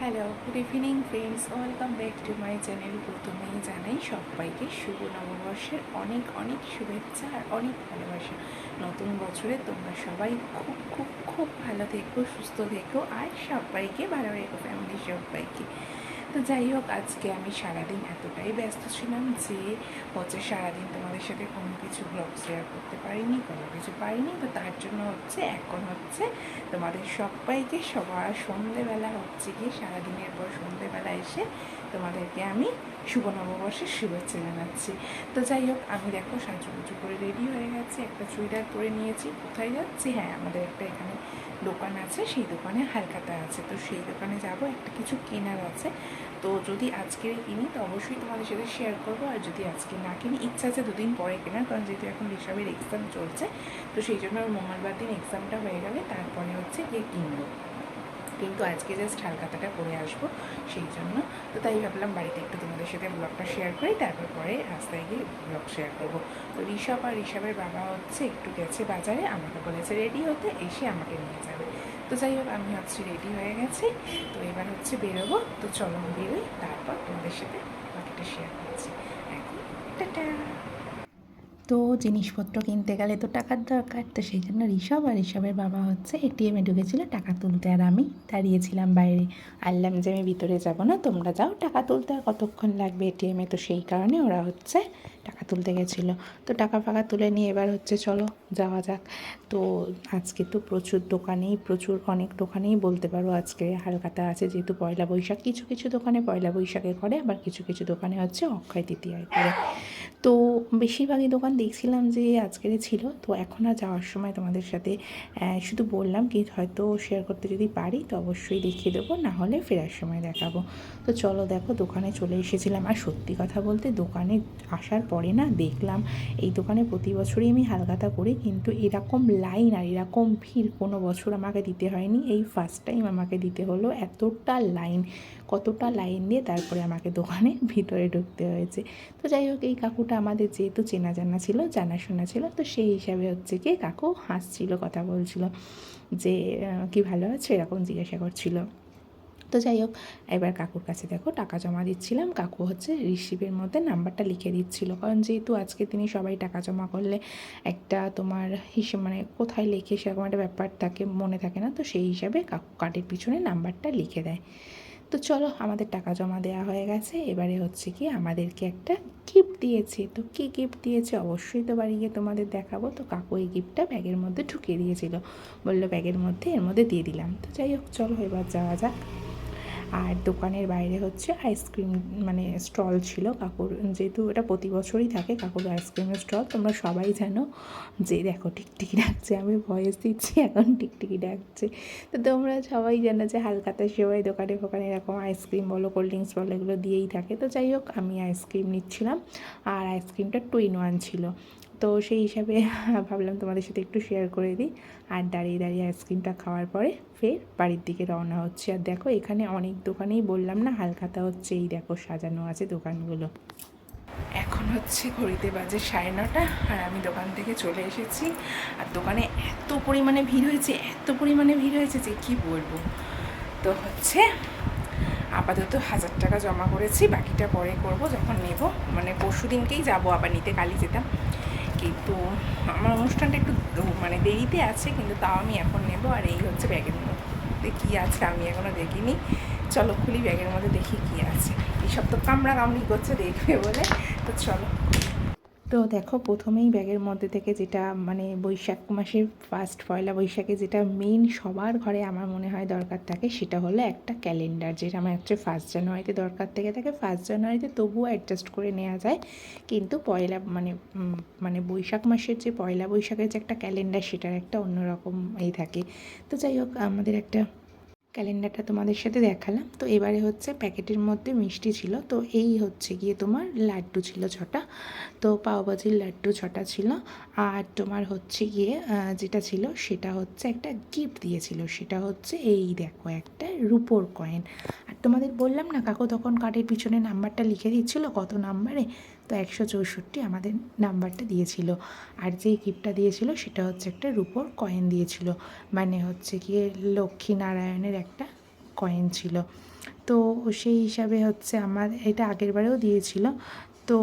Hello, good evening friends, welcome back to my channel. প্রথমেই জানাই সবাইকে শুভ নববর্ষের অনেক অনেক শুভেচ্ছা আর অনেক ভালোবাসা। নতুন বছরে তোমরা সবাই খুব খুব খুব ভালো থেকো, সুস্থ থেকো আর সবাইকে ভালো রেখো, ফ্যামিলির সবাইকে। তো যাই হোক, আজকে আমি সারাদিন এতটাই ব্যস্ত ছিলাম যে সারাদিন তোমাদের সাথে কোনো কিছু ব্লগ শেয়ার করতে পারিনি, কোনো কিছু পারিনি। তো তার জন্য এখন তোমাদের সবাইকে সবার সন্ধেবেলা গিয়ে সারাদিনের পর সন্ধেবেলা এসে তোমাদেরকে আমি শুভ নববর্ষের শুভেচ্ছা জানাচ্ছি। তো যাই হোক, আমি দেখো সাজুগুজু করে রেডি হয়ে গেছি, একটা চুড়িদার পরে নিয়েছি। কোথায় যাচ্ছি? হ্যাঁ, আমাদের একটা এখানে দোকান আছে, সেই দোকানে হালখাতা আছে, তো সেই দোকানে যাব, একটা কিছু কেনার আছে। তো যদি আজকের কিনি তো অবশ্যই তোমাদের সাথে শেয়ার করবো, আর যদি আজকে না কিনি, ইচ্ছা আছে দুদিন পরে কেনার, কারণ যেহেতু এখন ঋষভের এক্সাম চলছে, তো সেই জন্য মঙ্গলবার দিন এক্সামটা হয়ে গেলে তারপরে গিয়ে কিনবো। কিন্তু আজকে জাস্ট হালখাতাটা পরে আসবো, সেই জন্য। তো তাই ভাবলাম বাড়িতে একটু তোমাদের সাথে ব্লগটা শেয়ার করি, তারপর পরে রাস্তায় গিয়ে ব্লগ শেয়ার করবো। তো ঋষভের বাবা একটু গেছে বাজারে, আমাকে বলেছে রেডি হতে, এসে আমাকে নিয়ে যাবে। তো যাই হোক, আমি রেডি হয়ে গেছি। তো এবার বেরোবো। তো চলো বেরোই, তারপর তোমাদের সাথে বাকিটা শেয়ার করছি। এখন টাটা। তো জিনিসপত্র কিনতে গেলে তো টাকার দরকার, তো সেই জন্য ঋষভের বাবা এটিএমে ঢুকেছিল টাকা তুলতে, আর আমি দাঁড়িয়েছিলাম বাইরে। আনলাম যে আমি ভিতরে যাব না, তোমরা যাও, টাকা তুলতে আর কতক্ষণ লাগবে এটিএমে। তো সেই কারণে ওরা টাকা তুলতে গেছিলো। তো টাকা ফাকা তুলে নিয়ে এবার চলো যাওয়া যাক। তো আজকে তো অনেক দোকানেই বলতে পারো আজকে হালখাতা আছে, যেহেতু পয়লা বৈশাখ। কিছু কিছু দোকানে পয়লা বৈশাখে করে, আবার কিছু কিছু দোকানে অক্ষয় তৃতীয়ায় করে। তো বেশিরভাগই দোকান দেখছিলাম যে আজকের ছিল। তো এখন আর যাওয়ার সময় তোমাদের সাথে শুধু বললাম কি, হয়তো শেয়ার করতে যদি পারি তো অবশ্যই দেখিয়ে দেবো, না হলে ফেরার সময় দেখাবো। তো চলো দেখো, দোকানে চলে এসেছিলাম। আর সত্যি কথা বলতে, দোকানে আসার পরে না দেখলাম, এই দোকানে প্রতি বছরই আমি হালখাতা করি, কিন্তু এরকম লাইন আর এরকম ভিড় কোনো বছর আমাকে দিতে হয়নি। এই ফার্স্ট টাইম আমাকে দিতে হলো এতটা লাইন। কতটা লাইন দিয়ে তারপরে আমাকে দোকানে ভিতরে ঢুকতে হয়েছে। তো যাই হোক, এই কাকুটা আমাদের যেহেতু জানাশোনা ছিল, তো সেই হিসাবে কি কাকু হাসছিল, কথা বলছিল যে কি ভালো আছে, এরকম জিজ্ঞাসা করছিল। তো যাই হোক, এবার কাকুর কাছে দেখো টাকা জমা দিচ্ছিলাম। কাকু রিসিভের মধ্যে নাম্বারটা লিখে দিচ্ছিল, কারণ যেহেতু আজকে তিনি সবাই টাকা জমা করলে একটা তোমার হিসেব, কোথায় লিখে সেরকম একটা ব্যাপার থাকে, মনে থাকে না। তো সেই হিসাবে কাকু কার্ডের পিছনে নাম্বারটা লিখে দেয়। তো চলো, আমাদের টাকা জমা দেওয়া হয়ে গেছে। এবারে কি, আমাদেরকে একটা গিফট দিয়েছে। তো কী গিফট দিয়েছে অবশ্যই তো বাড়ি গিয়ে তোমাদের দেখাবো। তো কাকু এই গিফটটা ব্যাগের মধ্যে ঢুকিয়ে দিয়েছিল, বললো ব্যাগের মধ্যে এর মধ্যে দিয়ে দিলাম। তো যাই হোক, চলো এবার যাওয়া যাক। আর দোকানের বাইরে আইসক্রিম স্টল ছিল কাকুর, যেহেতু এটা প্রতি বছরই থাকে কাকুর আইসক্রিমের স্টল। তোমরা সবাই জানো যে দেখো টিকটিকি ডাকছে, আমি ভয়েস দিচ্ছি এখন টিকটিকি ডাকছে। তো তোমরা সবাই জানো যে হালখাতা সেবাই দোকানে ফোকানে এরকম আইসক্রিম বলো, কোল্ড ড্রিঙ্কস বলো, এগুলো দিয়েই থাকে। তো যাই হোক, আমি আইসক্রিম নিচ্ছিলাম, আর আইসক্রিমটা 2 in 1 ছিল। তো সেই হিসাবে ভাবলাম তোমাদের সাথে একটু শেয়ার করে দিই। আর দাঁড়িয়ে দাঁড়িয়ে আইসক্রিমটা খাওয়ার পরে ফের বাড়ির দিকে রওনা হচ্ছে। আর দেখো, এখানে অনেক দোকানেই বললাম না হালখাতা এই দেখো সাজানো আছে দোকানগুলো। এখন ঘড়িতে বাজে 9:30, আর আমি দোকান থেকে চলে এসেছি। আর দোকানে এত পরিমাণে ভিড় হয়েছে যে কি বলবো। তো আপাতত 1000 টাকা জমা করেছি, বাকিটা পরে করব যখন নেব। পরশু দিনকেই যাবো আবার নিতে, কালই যেতাম। কিন্তু আমার অনুষ্ঠানটা একটু দেরিতে আছে, কিন্তু তাও আমি এখন নেব। আর এই ব্যাগের মধ্যে কী আছে আমি এখনও দেখিনি। চলো খুলি, ব্যাগের মধ্যে দেখি কী আছে। এইসব তো কামড়ি করছে দেখবে বলে। তো চলো। তো দেখো, প্রথমেই ব্যাগের মধ্যে থেকে যেটা বৈশাখ মাসের ফার্স্ট পয়লা বৈশাখে যেটা মেইন সবার ঘরে আমার মনে হয় দরকার থাকে, সেটা হলো একটা ক্যালেন্ডার, যেটা আমার 1 জানুয়ারিতে দরকার থেকে থাকে। 1 জানুয়ারিতে তবুও অ্যাডজাস্ট করে নেওয়া যায়, কিন্তু পয়লা বৈশাখ মাসের যে পয়লা বৈশাখের যে একটা ক্যালেন্ডার, সেটার একটা অন্যরকম থাকে। তো যাই হোক, আমাদের একটা ক্যালেন্ডারটা তোমাদের সাথে দেখালাম। তো এবারে প্যাকেটের মধ্যে মিষ্টি ছিল। তো এই গিয়ে তোমার লাড্ডু ছিল 6টা। তো পাওভাজির লাড্ডু 6টা ছিল। আর তোমার গিয়ে যেটা ছিল সেটা একটা গিফট দিয়েছিল, সেটা এই দেখো একটা রুপোর কয়েন। আর তোমাদের বললাম না, কাকু তখন কার্ডের পিছনে নাম্বারটা লিখে দিচ্ছিল কত নাম্বারে। তো 164 আমাদের নাম্বারটা দিয়েছিল। আর যেই গিফটটা দিয়েছিল সেটা একটা রুপোর কয়েন দিয়েছিল, গিয়ে লক্ষ্মীনারায়ণের একটা কয়েন ছিল। তো সেই হিসাবে হচ্ছে আমার এটা আগের বারেও দিয়েছিল। তো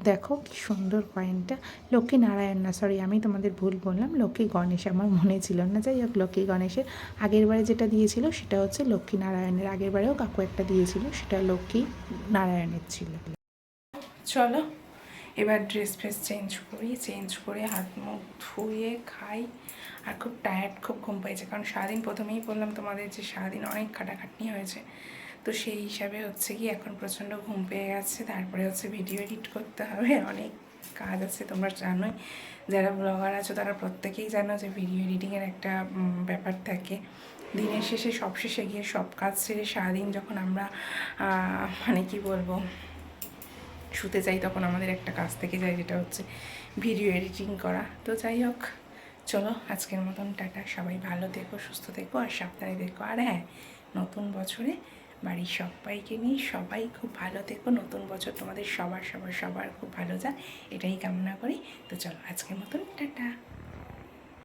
দেখো কি সুন্দর কয়েনটা, লক্ষ্মী নারায়ণ না, সরি আমি তোমাদের ভুল বললাম, লক্ষ্মী গণেশ, আমার মনে ছিল না। যাই হোক, লক্ষ্মী গণেশের আগের বারে যেটা দিয়েছিল সেটা হচ্ছে লক্ষ্মী নারায়ণের, আগের বারেও কাকু একটা দিয়েছিল, সেটা লক্ষ্মী নারায়ণের ছিল। চলো এবার ড্রেস ফ্রেস চেঞ্জ করি, চেঞ্জ করে হাত মুখ ধুয়ে খাই। আর খুব টায়ার্ড, খুব ঘুম পাইছে, কারণ সারাদিন প্রথমেই বললাম তোমাদের যে সারাদিন অনেক খাটাখাটনি হয়েছে। তো সেই হিসাবে হচ্ছে কি এখন প্রচণ্ড ঘুম পেয়ে গেছে। তারপরে হচ্ছে ভিডিও এডিট করতে হবে, অনেক কাজ আছে, তোমরা জানোই, যারা ব্লগার আছো তারা প্রত্যেকেই জানো যে ভিডিও এডিটিংয়ের একটা ব্যাপার থাকে। দিনের শেষে সব শেষে গিয়ে সব কাজ সেরে সারাদিন যখন আমরা মানে কি বলবো শুতে যাই, তখন আমাদের একটা কাজ থেকে যায়, যেটা হচ্ছে ভিডিও এডিটিং করা। তো যাই হোক, চলো আজকের মতন টাটা, সবাই ভালো থেকো, সুস্থ থেকো আর সাবধানে থেকো। আর হ্যাঁ, নতুন বছরে বাড়ির সবাইকে নিয়ে সবাই খুব ভালো থেকো, নতুন বছর তোমাদের সবার সবার সবার খুব ভালো যাক, এটাই কামনা করি। তো চলো আজকের মতন টাটা।